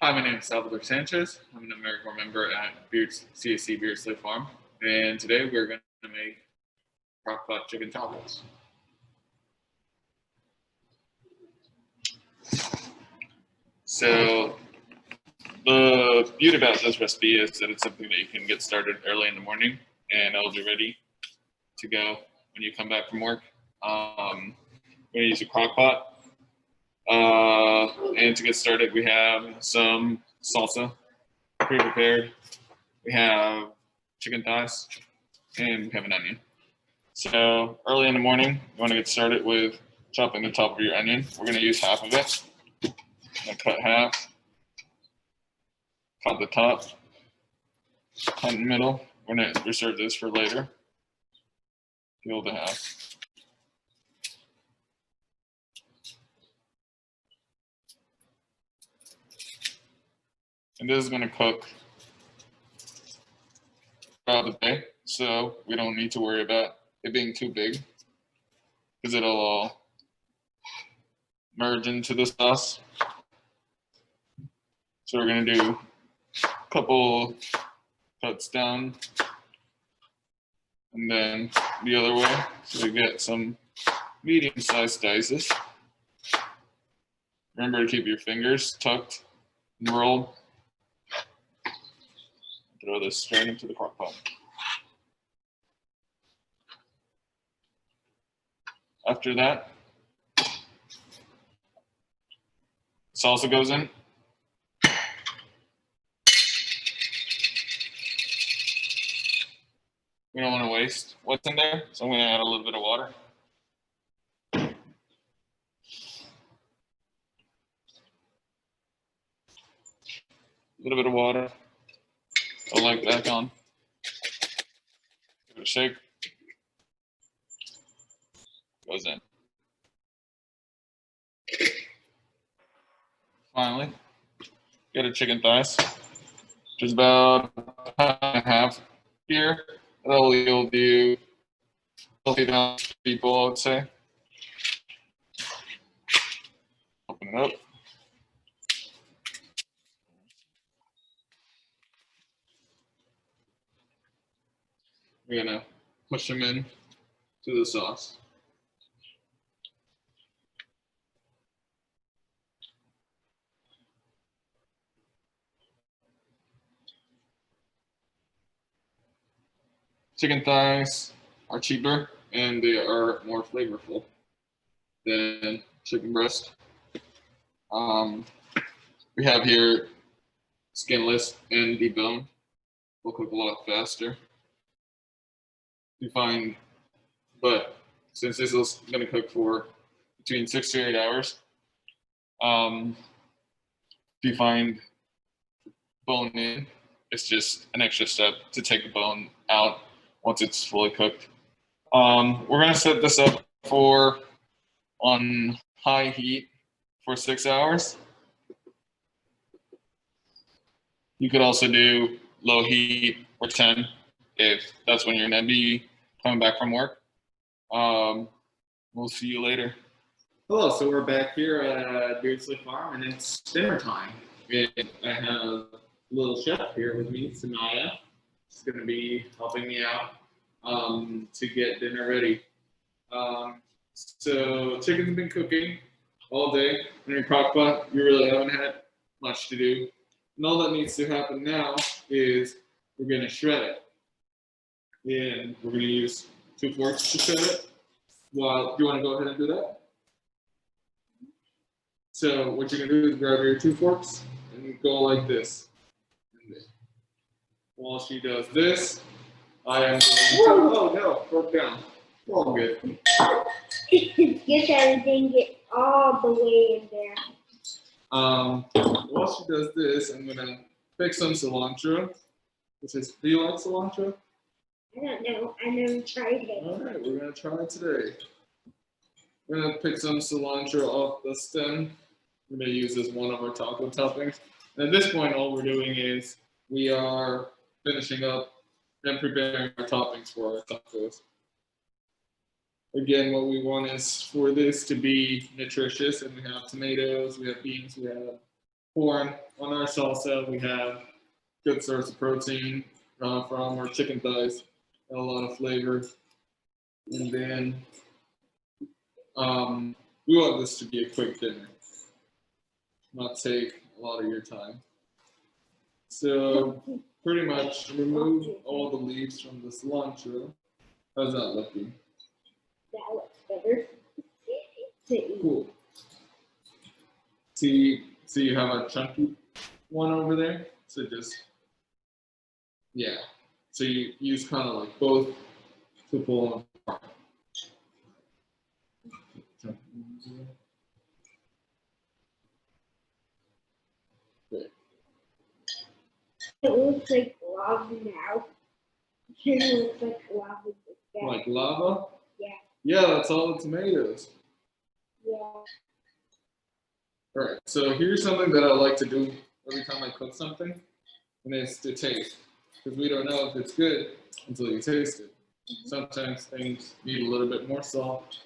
Hi, my name is Salvador Sanchez. I'm an AmeriCorps member at CSC Beardsley Farm, and today we're going to make Crock-Pot Chicken Tacos. So the beauty about this recipe is that it's something that you can get started early in the morning, and it'll be ready to go when you come back from work. We're going to use a crock pot. And to get started, we have some salsa pre-prepared. We have chicken thighs, and we have an onion. So early in the morning, you want to get started with chopping the top of your onion. We're going to use half of it. I'm going to cut half, cut the top, cut in the middle. We're going to reserve this for later. Peel the half. And this is going to cook throughout the day, so we don't need to worry about it being too big because it'll all merge into the sauce. So we're going to do a couple cuts down and then the other way, so we get some medium-sized dices. Remember to keep your fingers tucked and rolled. Throw this straight into the crock pot. After that, salsa goes in. We don't want to waste what's in there, so I'm going to add a little bit of water. A little bit of water. I'll light back on. Give it a shake. Goes in. Finally, get a chicken thighs, which is about a pound and a half here. That'll yield you 20 people, I would say. Open it up. We're gonna push them in to the sauce. Chicken thighs are cheaper and they are more flavorful than chicken breast. We have here skinless and deboned. Will cook a lot faster. You find, but since this is going to cook for between 6 to 8 hours, if you find bone in, it's just an extra step to take the bone out once it's fully cooked. We're going to set this up on high heat for 6 hours. You could also do low heat or 10 if that's when you're going to be coming back from work. We'll see you later. Hello, so we're back here at Beardsley Farm, and it's dinner time. I have a little chef here with me, Sanaya. She's going to be helping me out to get dinner ready. So chicken's been cooking all day in your crock pot. You really haven't had much to do. And all that needs to happen now is we're going to shred it. And we're going to use 2 forks to shred it. Well, do you want to go ahead and do that? So what you're going to do is grab your 2 forks and go like this. While she does this, I am going to, oh no, broke down. We're all good. Get everything get all the way in there. While she does this, I'm gonna pick some cilantro. Do you like cilantro? I don't know. I never tried it. All right, we're gonna try it today. We're gonna pick some cilantro off the stem. We're gonna use as one of our taco toppings. And at this point, all we're doing is we are finishing up and preparing our toppings for our tacos. Again, what we want is for this to be nutritious, and we have tomatoes, we have beans, we have corn. On our salsa, we have good source of protein from our chicken thighs. Got a lot of flavor. And then we want this to be a quick dinner, not take a lot of your time. So pretty much remove all the leaves from the cilantro. How's that looking? That looks better to eat. Cool. See, you have a chunky one over there. So just, yeah. So you use kind of like both to pull them apart. It looks like lava now. It looks like lava. Like lava? Yeah. Yeah, that's all the tomatoes. Yeah. All right, so here's something that I like to do every time I cook something, and it's to taste, because we don't know if it's good until you taste it. Sometimes things need a little bit more salt.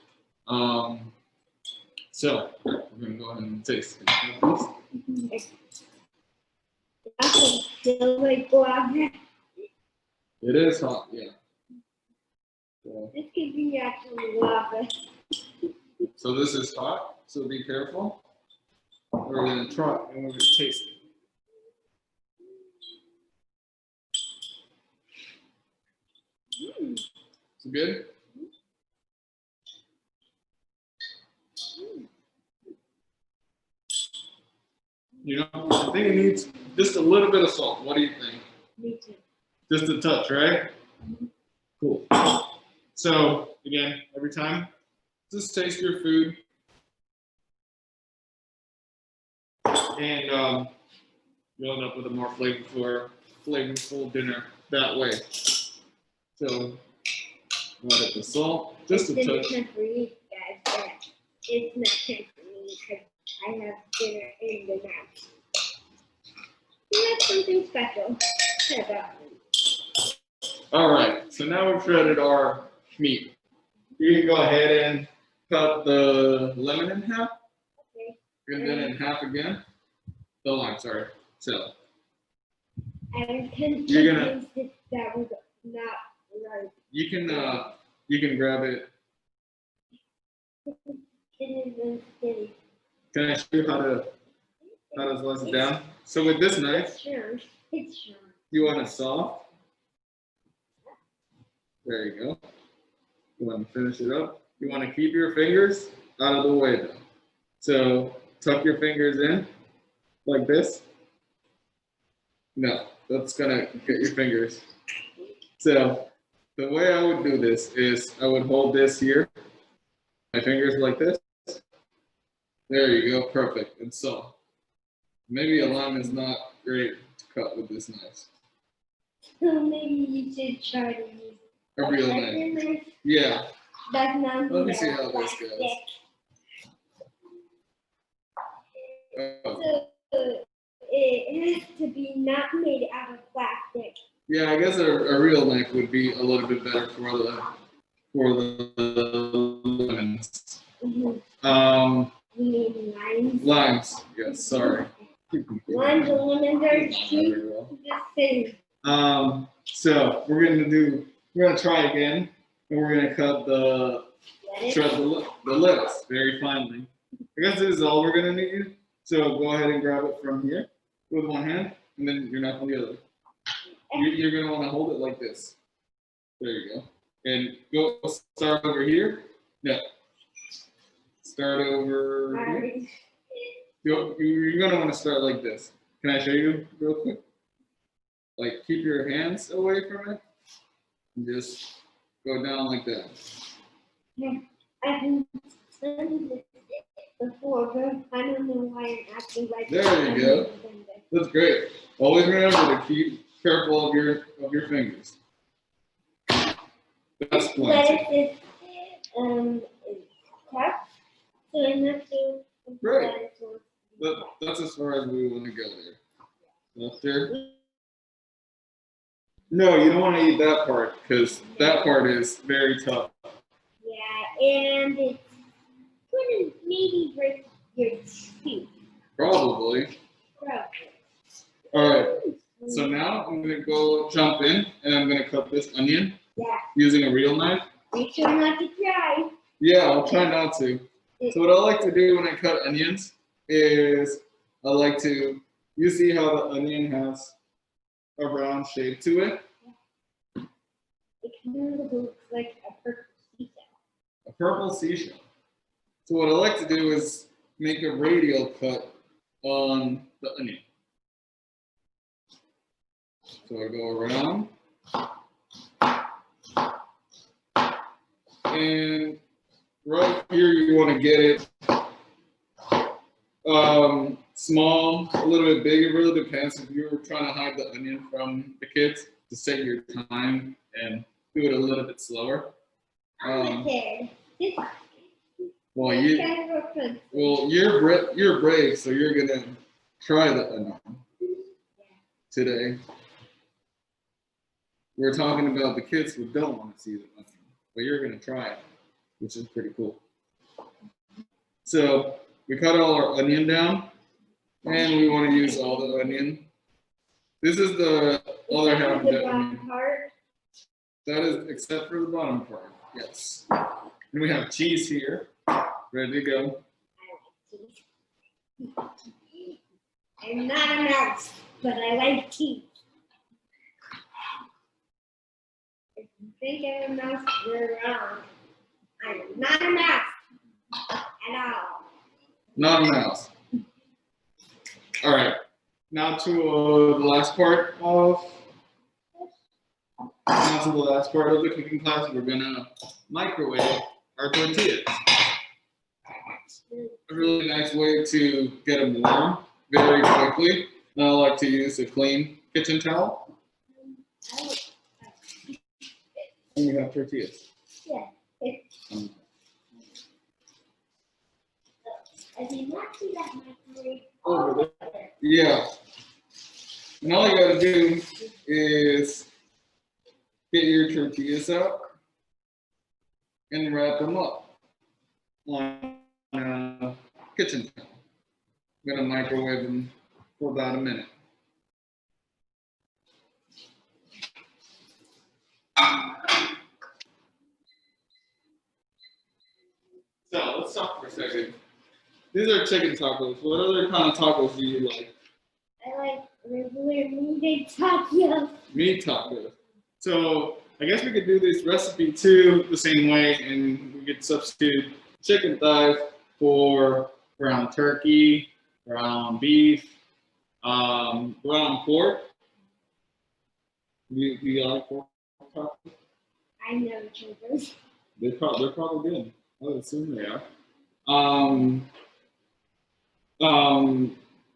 So we're gonna go ahead and taste it. That feels like lava. It is hot, yeah. So, This could be actually lava. so this is hot, so be careful. We're gonna try it and we're gonna taste it. Is it good? You know, I think it needs just a little bit of salt. What do you think? Me too. Just a touch, right? Cool. So again, every time, just taste your food, and you'll end up with a more flavorful dinner that way. So add the salt, just a It's touch. time for you guys, but it's not time for me because I have dinner in the night. We have something special about me. All right, so now we've shredded our meat. You can go ahead and cut the lemon in half, Okay. and then in half again. The lime, sorry. So I can You're gonna- convince that that was not right. you can grab it. It isn't skinny. Can I show you how to slice it down? So with this knife, It's sure. It's sure. you want it soft. There you go. You want to finish it up. You want to keep your fingers out of the way though. So tuck your fingers in like this. No, that's gonna get your fingers. So the way I would do this is I would hold this here, my fingers like this. There you go, perfect. And so maybe a lime is not great to cut with this knife. So maybe you should try to use A real knife. Yeah. That's not Let me see how this plastic. goes. Oh. So it has to be not made out of plastic. Yeah, I guess a real knife would be a little bit better for the lemons. Mm-hmm. We need limes. Limes. Yes, sorry. Limes and lemons are two the same. So we're gonna try again, and we're gonna cut shred the lettuce very finely. I guess this is all we're gonna need. So go ahead and grab it from here with one hand, and then your knife on the other. You're gonna want to hold it like this. There you go. And go start over here. No. Start over here. You're gonna want to start like this. Can I show you real quick? Like keep your hands away from it, and just go down like that. I've done this before, but I don't know why I'm acting like There you go. That's great. Always remember to keep careful of your fingers. That's plenty. Lettuce is cut, so I'm not sure if Right. lettuce wants to be cut. That's as far as we want to go there. Left there. No, you don't want to eat that part because that part is very tough. Yeah, and it's gonna maybe break your teeth. Probably. All right. So now I'm gonna go jump in and I'm gonna cut this onion Yeah. using a real knife. Make sure not to try. Yeah, I'll try not to. So what I like to do when I cut onions is I like to, you see how the onion has a round shape to it? It kind of looks like a purple seashell. A purple seashell. So what I like to do is make a radial cut on the onion. So I go around. And right here you want to get it small, a little bit big. It really depends if you're trying to hide the onion from the kids to set your time and do it a little bit slower. I'm a kid. Well, It's kind of a fun. you're brave, so you're gonna try the onion today. We're talking about the kids who don't want to see the onion, but you're gonna try it, which is pretty cool. So we cut all our onion down, and we want to use all the onion. This is the other half of the the bottom onion. part. That is except for the bottom part. Yes. And we have cheese here, ready to go. I'm not a mouse, but I like cheese. If you think I'm a mouse, you're wrong. I'm not a mouse at all. Not a mouse. All right. Now to the last part of the cooking class. We're gonna microwave our tortillas. A really nice way to get them warm very quickly. And I like to use a clean kitchen towel. And we have tortillas. Yeah. I did not see that microwave Over there. Yeah. And all you gotta do is get your tortillas out and wrap them up on a kitchen towel. I'm gonna microwave them for about a minute. So let's talk for a second. These are chicken tacos. What other kind of tacos do you like? I like regular meat tacos. Meat tacos. So I guess we could do this recipe too the same way, and we could substitute chicken thighs for ground turkey, ground beef, ground pork. Do you like pork tacos? I never tried those. They're probably good. I would assume they are.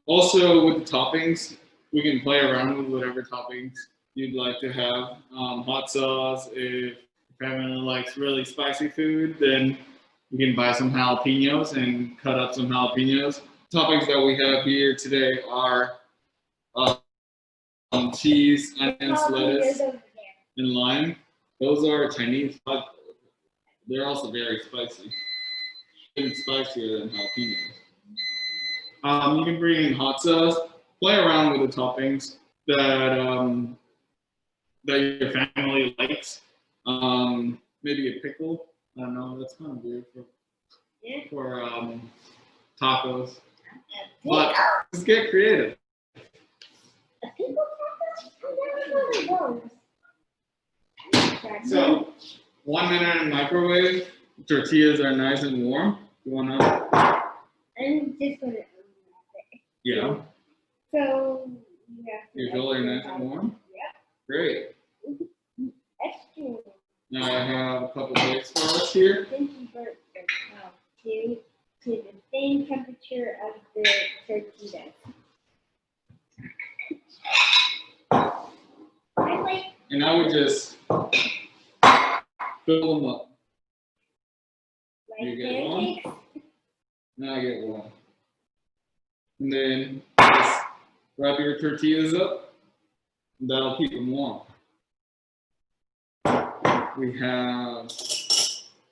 Also with the toppings, we can play around with whatever toppings you'd like to have. Hot sauce, if your family likes really spicy food, then you can buy some jalapenos and cut up some jalapenos. Toppings that we have here today are cheese, onions, lettuce, and lime. Those are Chinese. They're also very spicy. Even spicier than jalapenos. You can bring in hot sauce. Play around with the toppings that that your family likes. Maybe a pickle. I don't know. That's kind of weird for tacos. But let's get creative. A pickle taco? I never heard of those. So 1 minute in microwave. Tortillas are nice and warm. You wanna? I'm just gonna unwrap it. Yeah. So you have to. You feel they're nice and warm? Yep. Great. Extra. Now I have a couple plates for us here. Convert to the same temperature of the tortilla. I like. And I would just fill them up. Like You get one? pancakes. Now I get one. And then just wrap your tortillas up. And that'll keep them warm. We have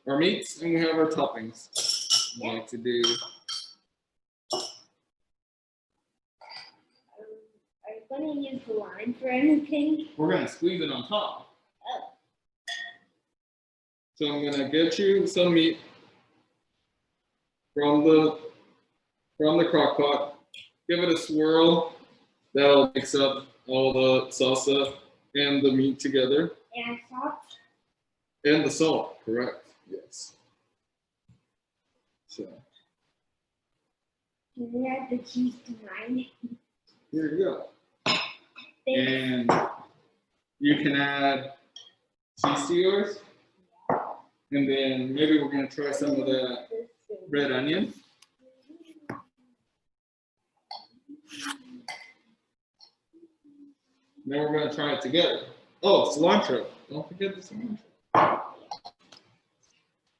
our meats and we have our toppings. We like to do use the line for anything? We're gonna squeeze it on top. Oh. So I'm gonna get you some meat from the crock pot. Give it a swirl. That'll mix up all the salsa and the meat together. And salt? And the salt, correct? Yes. So Can we add the cheese to mine? here you go. Thanks. And you can add cheese to yours. And then maybe we're gonna try some of that red onion. Then we're gonna try it together. Oh, cilantro. Don't forget the cilantro.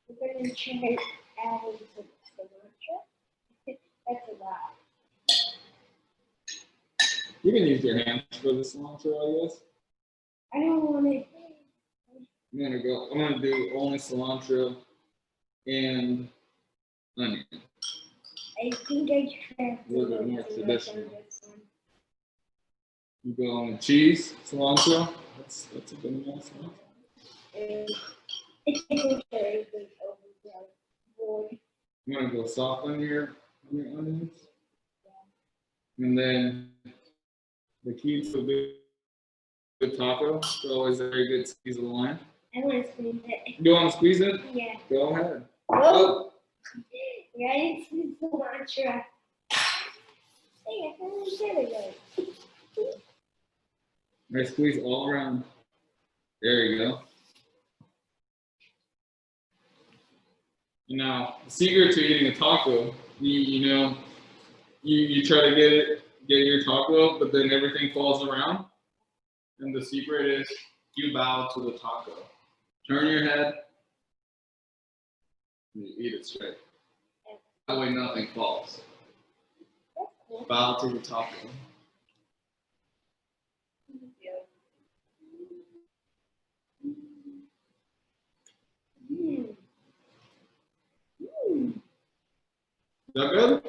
We're going to try adding some cilantro. That's a lot. You can use your hands for the cilantro, I guess. I don't want to. I'm gonna do only cilantro and onion. I think I tried A little bit more too much traditional. on this one. You go on the cheese, cilantro. That's a good nice one. And it's taking everything over board. I'm gonna go soft on your onions. And then the key to a good taco is always a very good squeeze of the lime. I want to squeeze it. You want to squeeze it? Yeah. Go ahead. Whoa! Right? It's cilantro. Hey, I finally did it right. I squeeze all around. There you go. And now, the secret to eating a taco, you try to get your taco, but then everything falls around. And the secret is you bow to the taco. Turn your head, and you eat it straight. That way nothing falls. That's cool. Bow to the taco. Mm. Mm. Is that good?